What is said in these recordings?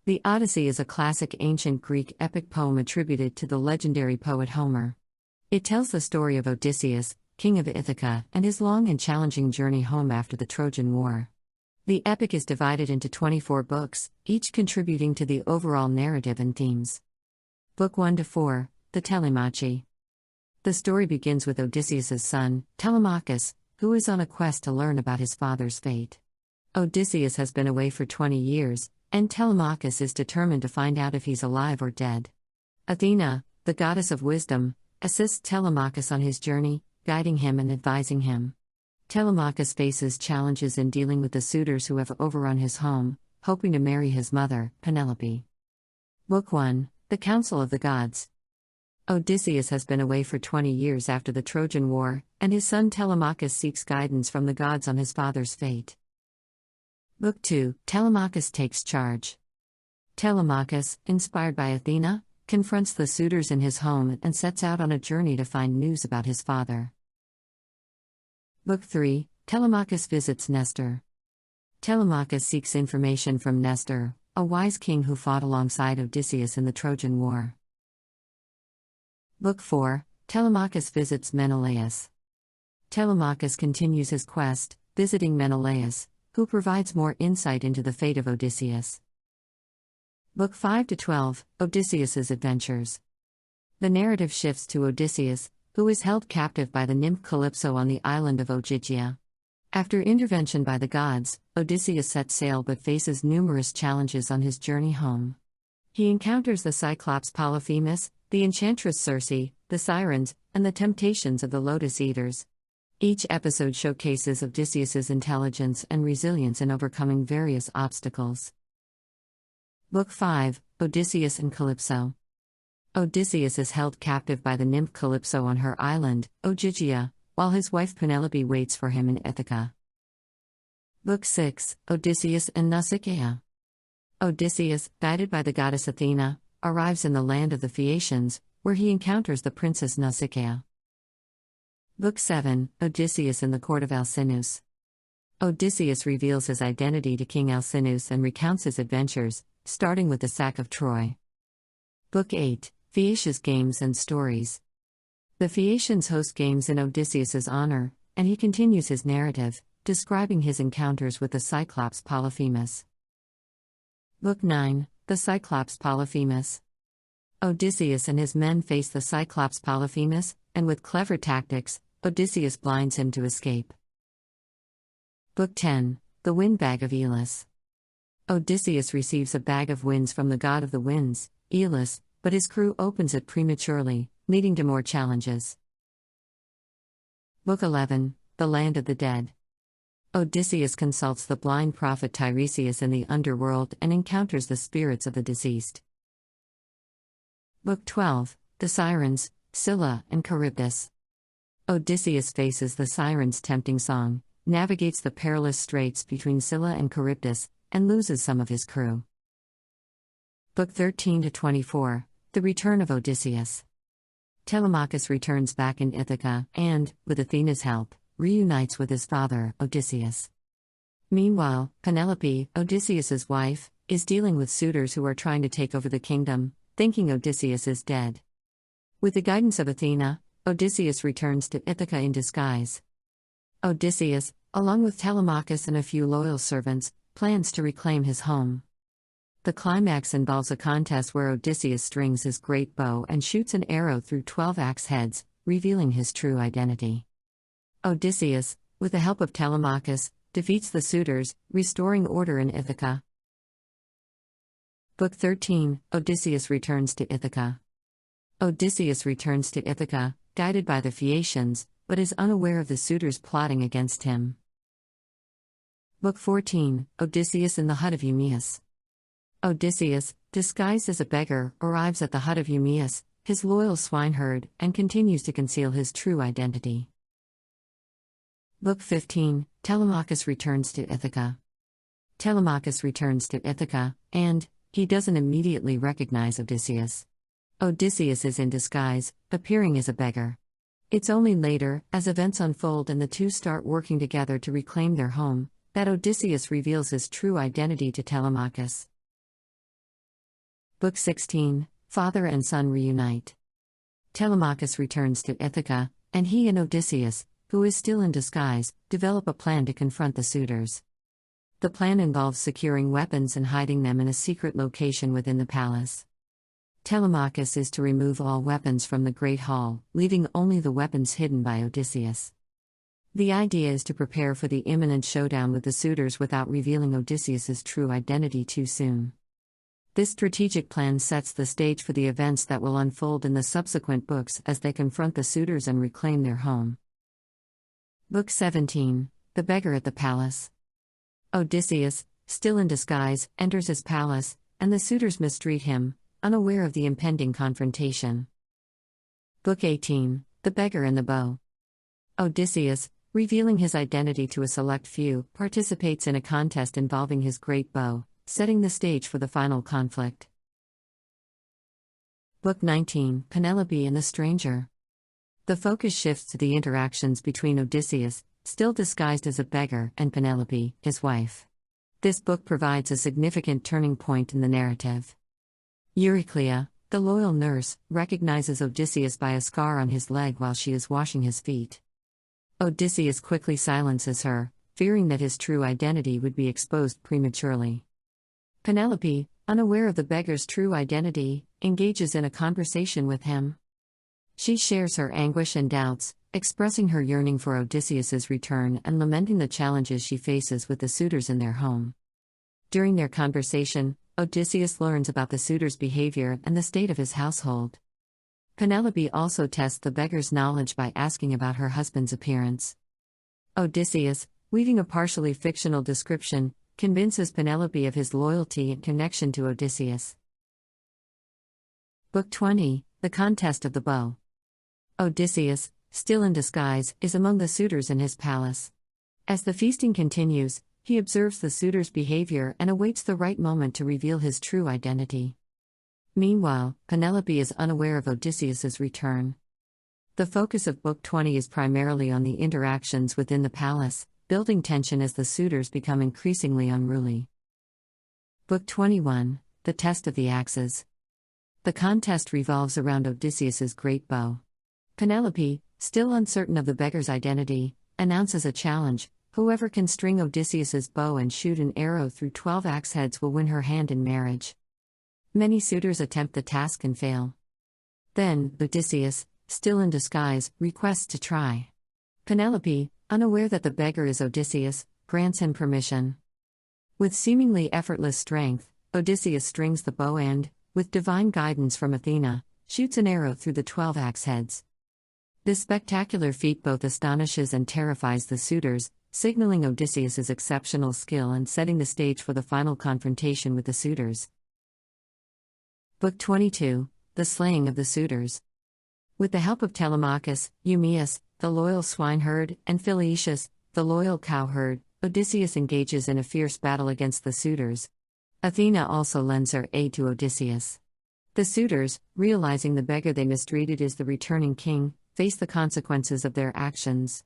The Odyssey is a classic ancient Greek epic poem attributed to the legendary poet Homer. It tells the story of Odysseus, king of Ithaca, and his long and challenging journey home after the Trojan War. The epic is divided into 24 books, each contributing to the overall narrative and themes. Book 1 to 4, the Telemachi. The story begins with Odysseus's son, Telemachus, who is on a quest to learn about his father's fate. Odysseus has been away for 20 years, and Telemachus is determined to find out if he's alive or dead. Athena, the goddess of wisdom, assists Telemachus on his journey, guiding him and advising him. Telemachus faces challenges in dealing with the suitors who have overrun his home, hoping to marry his mother, Penelope. Book 1, The Council of the Gods. Odysseus has been away for 20 years after the Trojan War, and his son Telemachus seeks guidance from the gods on his father's fate. Book 2, Telemachus Takes Charge. Telemachus, inspired by Athena, confronts the suitors in his home and sets out on a journey to find news about his father. Book 3, Telemachus Visits Nestor. Telemachus seeks information from Nestor, a wise king who fought alongside Odysseus in the Trojan War. Book 4, Telemachus Visits Menelaus. Telemachus continues his quest, visiting Menelaus, who provides more insight into the fate of Odysseus. Book 5 to 12, Odysseus's Adventures. The narrative shifts to Odysseus, who is held captive by the nymph Calypso on the island of Ogygia. After intervention by the gods, Odysseus sets sail but faces numerous challenges on his journey home. He encounters the Cyclops Polyphemus, the enchantress Circe, the sirens, and the temptations of the Lotus Eaters. Each episode showcases Odysseus's intelligence and resilience in overcoming various obstacles. Book 5, Odysseus and Calypso. Odysseus is held captive by the nymph Calypso on her island, Ogygia, while his wife Penelope waits for him in Ithaca. Book 6, Odysseus and Nausicaa. Odysseus, guided by the goddess Athena, arrives in the land of the Phaeacians, where he encounters the princess Nausicaa. Book 7, Odysseus in the court of Alcinous. Odysseus reveals his identity to King Alcinous and recounts his adventures, starting with the sack of Troy. Book 8, Phaeacians Games and Stories. The Phaeacians host games in Odysseus's honor, and he continues his narrative, describing his encounters with the Cyclops Polyphemus. Book 9, The Cyclops Polyphemus. Odysseus and his men face the Cyclops Polyphemus, and with clever tactics, Odysseus blinds him to escape. Book 10, The Windbag of Aeolus. Odysseus receives a bag of winds from the god of the winds, Aeolus, but his crew opens it prematurely, leading to more challenges. Book 11, The Land of the Dead. Odysseus consults the blind prophet Tiresias in the underworld and encounters the spirits of the deceased. Book 12, The Sirens, Scylla and Charybdis. Odysseus faces the sirens' tempting song, navigates the perilous straits between Scylla and Charybdis, and loses some of his crew. Book 13 to 24, The Return of Odysseus. Telemachus returns back in Ithaca and, with Athena's help, reunites with his father, Odysseus. Meanwhile, Penelope, Odysseus's wife, is dealing with suitors who are trying to take over the kingdom, thinking Odysseus is dead. With the guidance of Athena, Odysseus returns to Ithaca in disguise. Odysseus, along with Telemachus and a few loyal servants, plans to reclaim his home. The climax involves a contest where Odysseus strings his great bow and shoots an arrow through 12 axe heads, revealing his true identity. Odysseus, with the help of Telemachus, defeats the suitors, restoring order in Ithaca. Book 13, Odysseus returns to Ithaca. Odysseus returns to Ithaca, guided by the Phaeacians, but is unaware of the suitors plotting against him. Book 14, Odysseus in the hut of Eumaeus. Odysseus, disguised as a beggar, arrives at the hut of Eumaeus, his loyal swineherd, and continues to conceal his true identity. Book 15, Telemachus returns to Ithaca. Telemachus returns to Ithaca, and he doesn't immediately recognize Odysseus. Odysseus is in disguise, appearing as a beggar. It's only later, as events unfold and the two start working together to reclaim their home, that Odysseus reveals his true identity to Telemachus. Book 16, Father and Son Reunite. Telemachus returns to Ithaca, and he and Odysseus, who is still in disguise, develop a plan to confront the suitors. The plan involves securing weapons and hiding them in a secret location within the palace. Telemachus is to remove all weapons from the Great Hall, leaving only the weapons hidden by Odysseus. The idea is to prepare for the imminent showdown with the suitors without revealing Odysseus's true identity too soon. This strategic plan sets the stage for the events that will unfold in the subsequent books as they confront the suitors and reclaim their home. Book 17, The Beggar at the Palace. Odysseus, still in disguise, enters his palace, and the suitors mistreat him, unaware of the impending confrontation. Book 18, The Beggar and the Bow. Odysseus, revealing his identity to a select few, participates in a contest involving his great bow, setting the stage for the final conflict. Book 19, Penelope and the Stranger. The focus shifts to the interactions between Odysseus, still disguised as a beggar, and Penelope, his wife. This book provides a significant turning point in the narrative. Euryclea, the loyal nurse, recognizes Odysseus by a scar on his leg while she is washing his feet. Odysseus quickly silences her, fearing that his true identity would be exposed prematurely. Penelope, unaware of the beggar's true identity, engages in a conversation with him. She shares her anguish and doubts, expressing her yearning for Odysseus's return and lamenting the challenges she faces with the suitors in their home. During their conversation, Odysseus learns about the suitors' behavior and the state of his household. Penelope also tests the beggar's knowledge by asking about her husband's appearance. Odysseus, weaving a partially fictional description, convinces Penelope of his loyalty and connection to Odysseus. Book 20, The Contest of the Bow. Odysseus, still in disguise, is among the suitors in his palace. As the feasting continues, he observes the suitors' behavior and awaits the right moment to reveal his true identity. Meanwhile, Penelope is unaware of Odysseus's return. The focus of Book 20 is primarily on the interactions within the palace, building tension as the suitors become increasingly unruly. Book 21, The Test of the Axes. The contest revolves around Odysseus's great bow. Penelope, still uncertain of the beggar's identity, announces a challenge: whoever can string Odysseus's bow and shoot an arrow through 12 axe heads will win her hand in marriage. Many suitors attempt the task and fail. Then, Odysseus, still in disguise, requests to try. Penelope, unaware that the beggar is Odysseus, grants him permission. With seemingly effortless strength, Odysseus strings the bow and, with divine guidance from Athena, shoots an arrow through the 12 axe heads. This spectacular feat both astonishes and terrifies the suitors, signaling Odysseus's exceptional skill and setting the stage for the final confrontation with the suitors. Book 22, The Slaying of the Suitors. With the help of Telemachus, Eumaeus, the loyal swineherd, and Philaetius, the loyal cowherd, Odysseus engages in a fierce battle against the suitors. Athena also lends her aid to Odysseus. The suitors, realizing the beggar they mistreated is the returning king, face the consequences of their actions.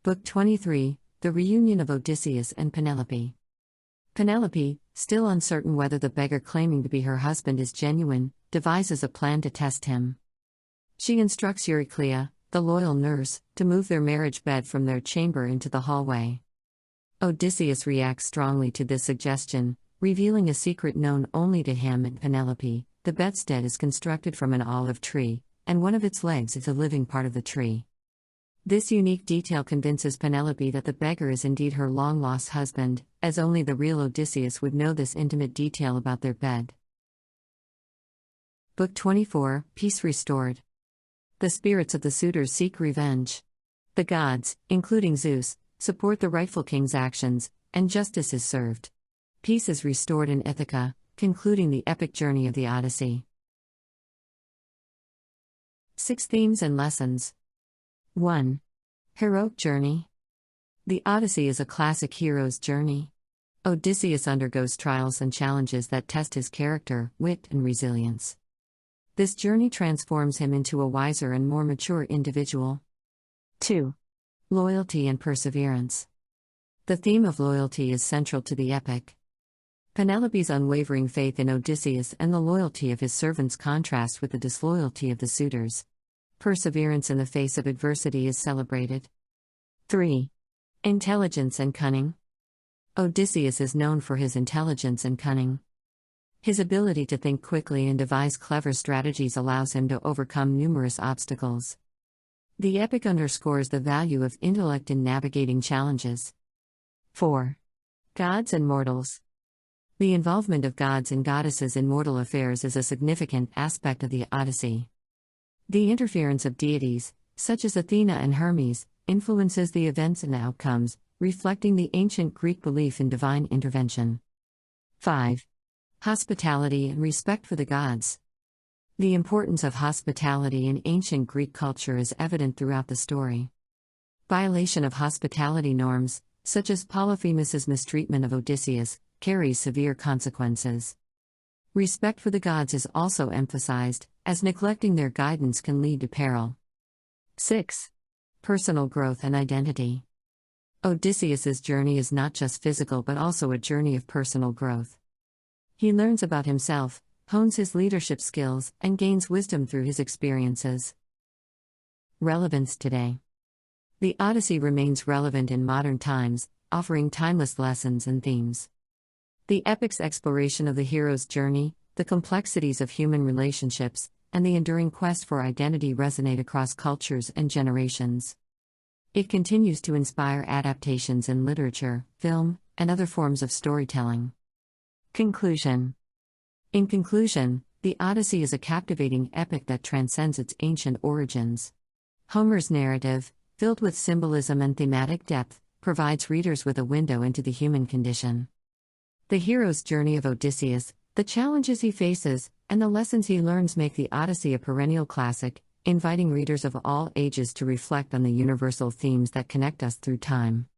Book 23, The Reunion of Odysseus and Penelope. Penelope, still uncertain whether the beggar claiming to be her husband is genuine, devises a plan to test him. She instructs Euryclea, the loyal nurse, to move their marriage bed from their chamber into the hallway. Odysseus reacts strongly to this suggestion, revealing a secret known only to him and Penelope. The bedstead is constructed from an olive tree, and one of its legs is a living part of the tree. This unique detail convinces Penelope that the beggar is indeed her long-lost husband, as only the real Odysseus would know this intimate detail about their bed. Book 24, Peace Restored. The spirits of the suitors seek revenge. The gods, including Zeus, support the rightful king's actions, and justice is served. Peace is restored in Ithaca, concluding the epic journey of the Odyssey. 6 Themes and Lessons. 1. Heroic Journey. The Odyssey is a classic hero's journey. Odysseus undergoes trials and challenges that test his character, wit, and resilience. This journey transforms him into a wiser and more mature individual. 2. Loyalty and perseverance. The theme of loyalty is central to the epic. Penelope's unwavering faith in Odysseus and the loyalty of his servants contrast with the disloyalty of the suitors. Perseverance in the face of adversity is celebrated. 3. Intelligence and cunning. Odysseus is known for his intelligence and cunning. His ability to think quickly and devise clever strategies allows him to overcome numerous obstacles. The epic underscores the value of intellect in navigating challenges. 4. Gods and mortals. The involvement of gods and goddesses in mortal affairs is a significant aspect of the Odyssey. The interference of deities, such as Athena and Hermes, influences the events and outcomes, reflecting the ancient Greek belief in divine intervention. 5. Hospitality and respect for the gods. The importance of hospitality in ancient Greek culture is evident throughout the story. Violation of hospitality norms, such as Polyphemus's mistreatment of Odysseus, carries severe consequences. Respect for the gods is also emphasized, as neglecting their guidance can lead to peril. 6. Personal growth and identity. Odysseus's journey is not just physical but also a journey of personal growth. He learns about himself, hones his leadership skills, and gains wisdom through his experiences. Relevance today. The Odyssey remains relevant in modern times, offering timeless lessons and themes. The epic's exploration of the hero's journey, the complexities of human relationships, and the enduring quest for identity resonate across cultures and generations. It continues to inspire adaptations in literature, film, and other forms of storytelling. Conclusion. In conclusion, the Odyssey is a captivating epic that transcends its ancient origins. Homer's narrative, filled with symbolism and thematic depth, provides readers with a window into the human condition. The hero's journey of Odysseus, the challenges he faces, and the lessons he learns make the Odyssey a perennial classic, inviting readers of all ages to reflect on the universal themes that connect us through time.